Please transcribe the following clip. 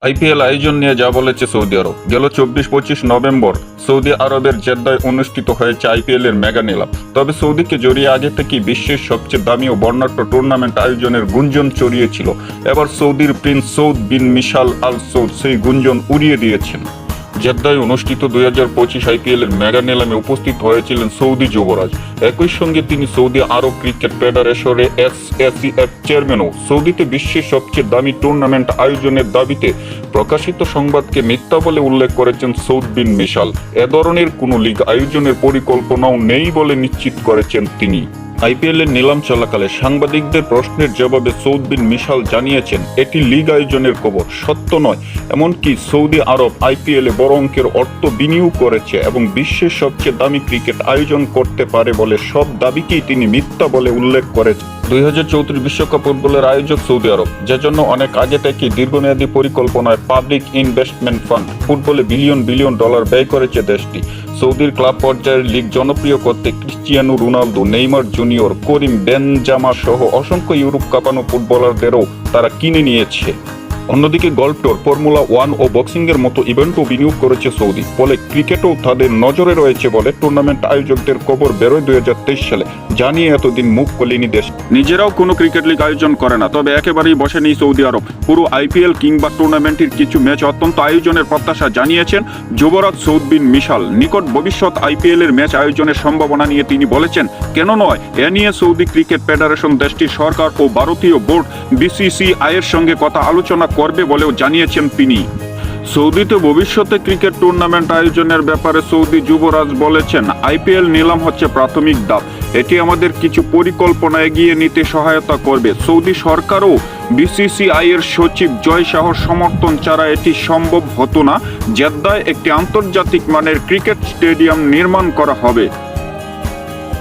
IPL আয়োজন নিয়ে যা বলেছে সৌদি আরব। গেল 24-25 নভেম্বর সৌদি আরবের জেদ্দায় অনুষ্ঠিত হয়েছে আইপিএল এর মেগা নিলাম। তবে সৌদিকে জড়িয়ে আগে থেকেই বিশ্বের সবচেয়ে দামি ও বর্ণাঢ্য টুর্নামেন্ট আয়োজনের গুঞ্জন ছড়িয়েছিল। এবার সৌদির প্রিন্স সৌদ বিন মিশাল আল সৌদ সেই গুঞ্জন উড়িয়ে দিয়েছেন। জেদ্দায় অনুষ্ঠিত 2025 আইপিএল এর মেগা নিলামে উপস্থিত হয়েছিলেন সৌদি যুবরাজ। একই সঙ্গে তিনি সৌদি আরব ক্রিকেট ফেডারেশনের এসএসিএফ চেয়ারম্যানও। সৌদিতে বিশ্বের সবচেয়ে দামি টুর্নামেন্ট আয়োজনের দাবিতে প্রকাশিত সংবাদকে মিথ্যা বলে উল্লেখ করেছেন সৌদ বিন মিশাল। এ ধরনের কোনো লিগ আয়োজনের পরিকল্পনাও নেই বলে নিশ্চিত করেছেন তিনি। আইপিএল এর নিলাম চলাকালে সাংবাদিকদের প্রশ্নের জবাবে সৌদ বিন মিশাল জানিয়েছেন, এটি লিগ আয়োজনের খবর, সত্য নয়। এমনকি সৌদি আরব আইপিএল এ বড় অঙ্কের অর্থ বিনিয়োগ করেছে এবং বিশ্বের সবচেয়ে দামি ক্রিকেট আয়োজন করতে পারে বলে সব দাবিকেই তিনি মিথ্যা বলে উল্লেখ করেছেন। 2034 বিশ্বকাপ ফুটবলের আয়োজক সৌদি আরব, যে জন্য অনেক আগে থেকেই দীর্ঘমেয়াদী পরিকল্পনায় পাবলিক ইনভেস্টমেন্ট ফান্ড ফুটবলে বিলিয়ন বিলিয়ন ডলার ব্যয় করেছে দেশটি। সৌদির ক্লাব পর্যায়ের লিগ জনপ্রিয় করতে ক্রিস্টিয়ানো রোনালদো, নেইমার জুনিয়র, করিম বেনজামা সহ অসংখ্য ইউরোপ কাঁপানো ফুটবলারদেরও তারা কিনে নিয়েছে। অন্যদিকে গল্ফ টুর, ফর্মুলা 1 ও বক্সিং এর মতো ইভেন্টও বিনিয়োগ করেছে সৌদি। ফলে ক্রিকেটও তাদের নজরে রয়েছে বলে টুর্নামেন্ট আয়োজকদের খবর বেরোয় 2023 সালে, জানিয়ে এতদিন মুখ খোলেনি দেশ। নিজেরাও কোনো ক্রিকেট লিগ আয়োজন করে না, তবে একেবারেই বসে নেই সৌদি আরব। পুরো আইপিএল কিংবা টুর্নামেন্টের কিছু ম্যাচ অত্যন্ত আয়োজনের প্রত্যাশা জানিয়েছেন যুবরাজ সৌদ বিন মিশাল। নিকট ভবিষ্যৎ আইপিএল এর ম্যাচ আয়োজনের সম্ভাবনা নিয়ে তিনি বলেছেন, কেন নয়, এ নিয়ে সৌদি ক্রিকেট ফেডারেশন দেশটির সরকার ও ভারতীয় বোর্ড বিসিসিআই এর সঙ্গে কথা আলোচনা করবে বলেও জানিয়েছেন তিনি। সৌদিতে ভবিষ্যতে ক্রিকেট টুর্নামেন্ট আয়োজনের ব্যাপারে সৌদি যুবরাজ বলেছেন, আইপিএল নিলাম হচ্ছে প্রাথমিক ধাপ। এটি আমাদের কিছু পরিকল্পনা এগিয়ে নিতে সহায়তা করবে। সৌদি সরকারও বিসিসিআই এর সচিব জয় শাহর সমর্থন ছাড়া এটি সম্ভব হতো না। জেদ্দায় একটি আন্তর্জাতিক মানের ক্রিকেট স্টেডিয়াম নির্মাণ করা হবে।